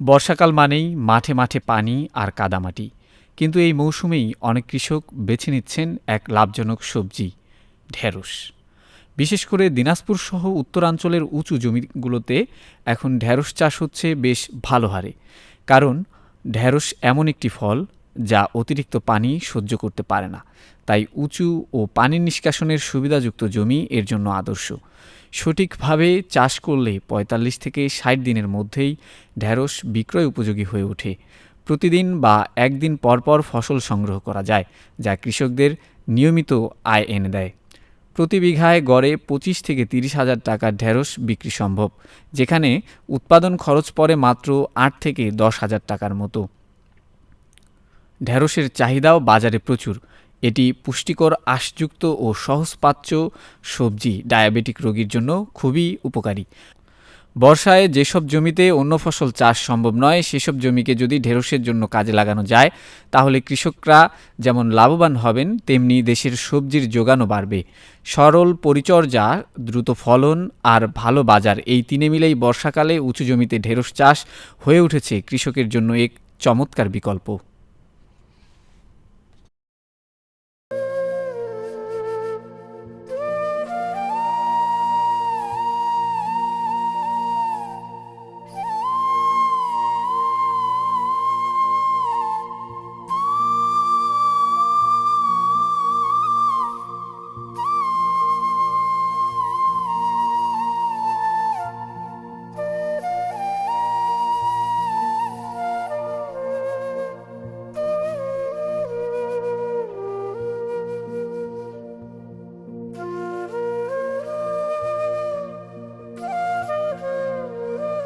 বর্ষাকাল মানেই মাঠে মাঠে পানি আর কাদামাটি, কিন্তু এই মৌসুমেই অনেক কৃষক বেছে নিচ্ছেন এক লাভজনক সবজি, ঢেঁড়স। বিশেষ করে দিনাজপুর সহ উত্তরাঞ্চলের উঁচু জমিগুলোতে এখন ঢেঁড়স চাষ হচ্ছে বেশ ভালো হারে। কারণ ঢেঁড়স এমন একটি ফল যা অতিরিক্ত পানি সহ্য করতে পারে না, তাই উঁচু ও পানি নিষ্কাশনের সুবিধাযুক্ত জমি এর জন্য আদর্শ। সঠিকভাবে চাষ করলে ৪৫ থেকে ৬০ দিনের মধ্যেই ঢেঁড়স বিক্রয় উপযোগী হয়ে ওঠে। প্রতিদিন বা একদিন পরপর ফসল সংগ্রহ করা যায়, যা কৃষকদের নিয়মিত আয় এনে দেয়। প্রতি বিঘায় গড়ে ২৫ থেকে ৩০ হাজার টাকার ঢেঁড়স বিক্রি সম্ভব, যেখানে উৎপাদন খরচ পড়ে মাত্র ৮ থেকে ১০ হাজার টাকার মতো। ঢেঁড়সের চাহিদাও বাজারে প্রচুর। এটি পুষ্টিকর, আঁশযুক্ত ও সহজপাচ্য সবজি, ডায়াবেটিক রোগীর জন্য খুবই উপকারী। বর্ষায় যেসব জমিতে অন্য ফসল চাষ সম্ভব নয়, সেসব জমিকে যদি ঢেঁড়সের জন্য কাজে লাগানো যায়, তাহলে কৃষকরা যেমন লাভবান হবেন, তেমনি দেশের সবজির যোগানও বাড়বে। সরল পরিচর্যা, দ্রুত ফলন আর ভালো বাজার, এই তিনে মিলেই বর্ষাকালে উঁচু জমিতে ঢেঁড়স চাষ হয়ে উঠেছে কৃষকের জন্য এক চমৎকার বিকল্প।